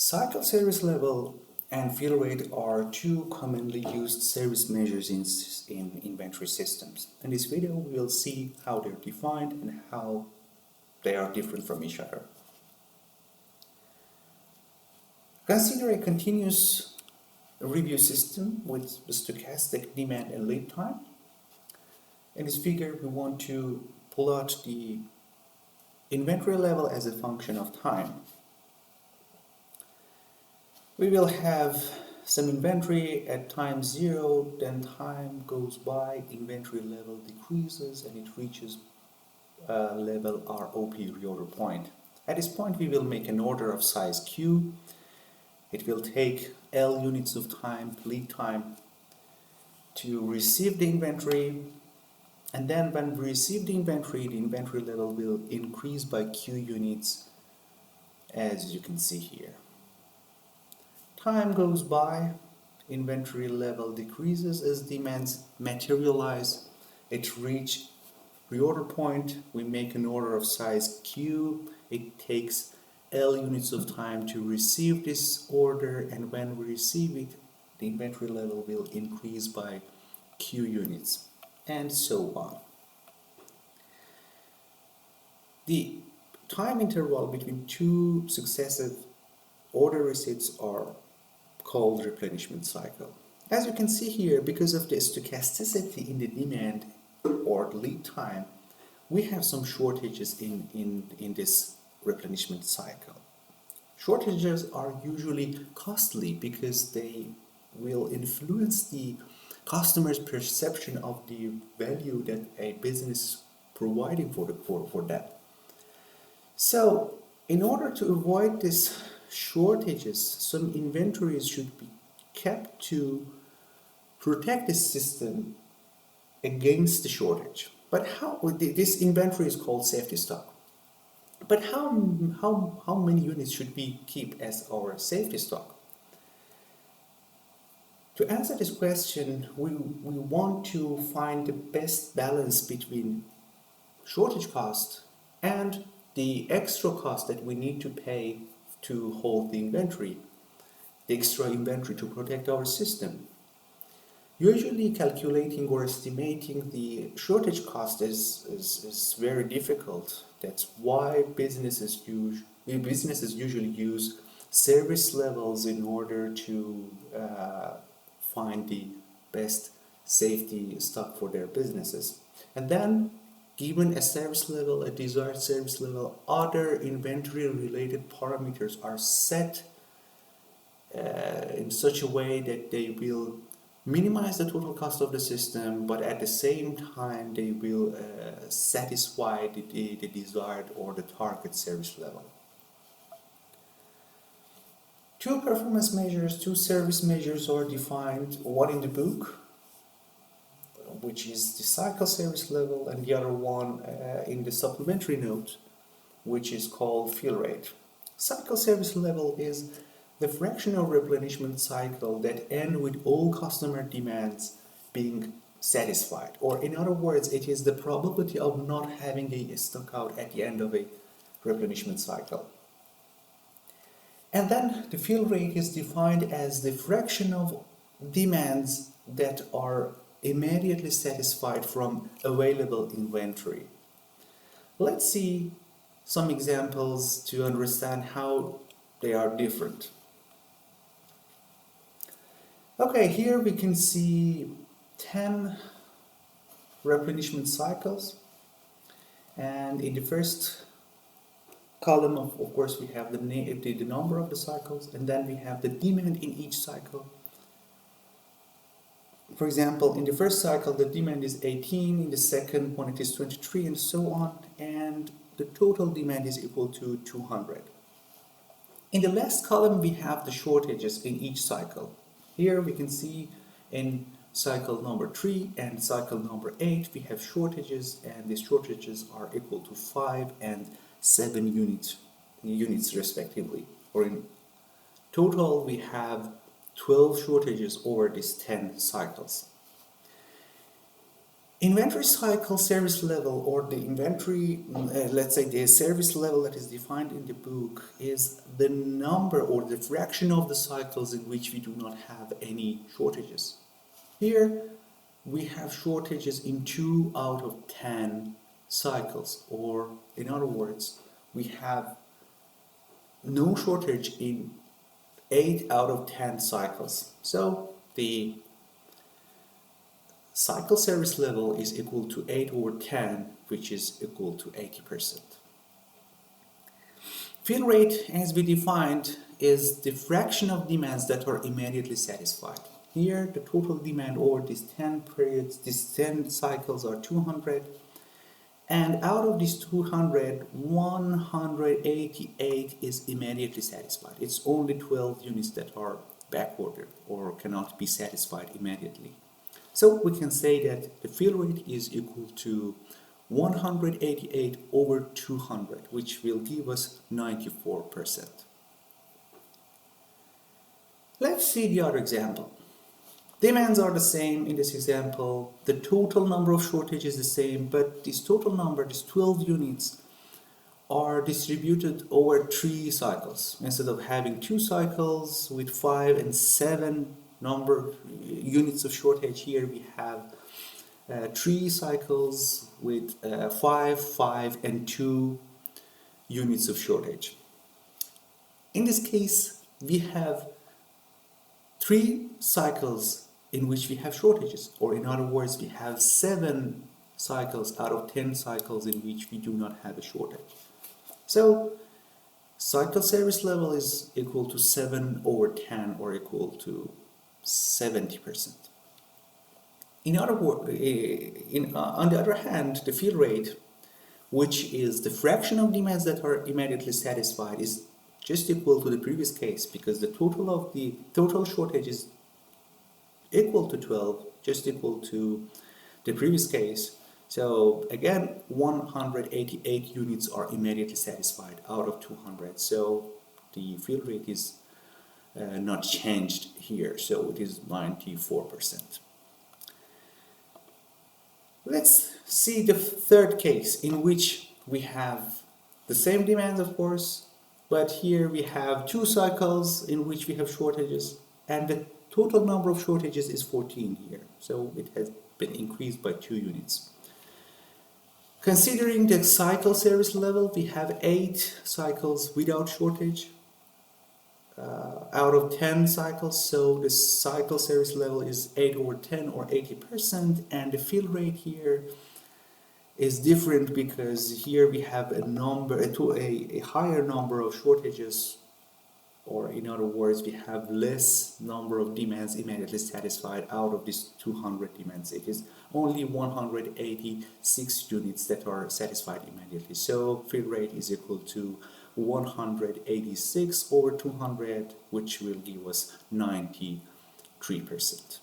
Cycle service level and fill rate are two commonly used service measures in inventory systems. In this video, we will see how they're defined and how they are different from each other. Consider a continuous review system with stochastic demand and lead time. In this figure, we want to plot the inventory level as a function of time. We will have some inventory at time 0, then time goes by, inventory level decreases and it reaches level ROP, reorder point. At this point we will make an order of size Q. It will take L units of time, lead time, to receive the inventory, and then when we receive the inventory level will increase by Q units, as you can see here. Time goes by, inventory level decreases as demands materialize. It reaches reorder point, we make an order of size Q. It takes L units of time to receive this order, and when we receive it, the inventory level will increase by Q units, and so on. The time interval between two successive order receipts are called replenishment cycle. As you can see here, because of the stochasticity in the demand or lead time, we have some shortages in this replenishment cycle. Shortages are usually costly because they will influence the customer's perception of the value that a business is providing for that. So, in order to avoid these shortages, some inventories should be kept to protect the system against the shortage. But how this inventory is called safety stock. But how many units should we keep as our safety stock? To answer this question, we want to find the best balance between shortage cost and the extra cost that we need to pay to hold the inventory, the extra inventory to protect our system. Usually calculating or estimating the shortage cost is very difficult. That's why businesses usually use service levels in order to find the best safety stock for their businesses. And then, given a service level, a desired service level, other inventory related parameters are set in such a way that they will minimize the total cost of the system, but at the same time they will satisfy the desired or the target service level. Two performance measures, two service measures are defined, one in the book, which is the cycle service level, and the other one in the supplementary note, which is called fill rate. Cycle service level is the fraction of replenishment cycle that end with all customer demands being satisfied, or in other words, it is the probability of not having a stock out at the end of a replenishment cycle. And then the fill rate is defined as the fraction of demands that are immediately satisfied from available inventory. Let's see some examples to understand how they are different. Okay, here we can see 10 replenishment cycles, and in the first column of course we have the number of the cycles, and then we have the demand in each cycle. For example, in the first cycle the demand is 18, in the second one it is 23, and so on, and the total demand is equal to 200. In the last column we have the shortages in each cycle. Here we can see in cycle number 3 and cycle number 8 we have shortages, and the shortages are equal to 5 and 7 units respectively, or in total we have 12 shortages over these 10 cycles. Inventory cycle service level, or the inventory, let's say the service level that is defined in the book, is the number or the fraction of the cycles in which we do not have any shortages. Here we have shortages in 2 out of 10 cycles, or in other words, we have no shortage in 8 out of 10 cycles. So the cycle service level is equal to 8 over 10, which is equal to 80%. Fill rate, as we defined, is the fraction of demands that are immediately satisfied. Here, the total demand over these 10 periods, these 10 cycles are 200, and out of these 200, 188 is immediately satisfied. It's only 12 units that are backordered or cannot be satisfied immediately. So we can say that the fill rate is equal to 188 over 200, which will give us 94%. Let's see the other example. Demands are the same in this example, the total number of shortages is the same, but this total number, these 12 units, are distributed over 3 cycles. Instead of having 2 cycles with 5 and 7 units of shortage, here we have 3 cycles with 5, and 2 units of shortage. In this case, we have 3 cycles in which we have shortages, or in other words, we have 7 cycles out of 10 cycles in which we do not have a shortage. So cycle service level is equal to 7 over 10, or equal to 70%. In other words, on the other hand, the fill rate, which is the fraction of demands that are immediately satisfied, is just equal to the previous case, because the total shortage is equal to 12, just equal to the previous case. So again, 188 units are immediately satisfied out of 200. So the fill rate is not changed here, so it is 94%. Let's see the third case, in which we have the same demands, of course, but here we have 2 cycles in which we have shortages, and the total number of shortages is 14 here, so it has been increased by 2 units. Considering the cycle service level, we have 8 cycles without shortage out of 10 cycles, so the cycle service level is 8 over 10, or 80%, and the fill rate here is different because here we have a higher number of shortages, or in other words, we have less number of demands immediately satisfied out of these 200 demands. It is only 186 units that are satisfied immediately. So fill rate is equal to 186 over 200, which will give us 93%.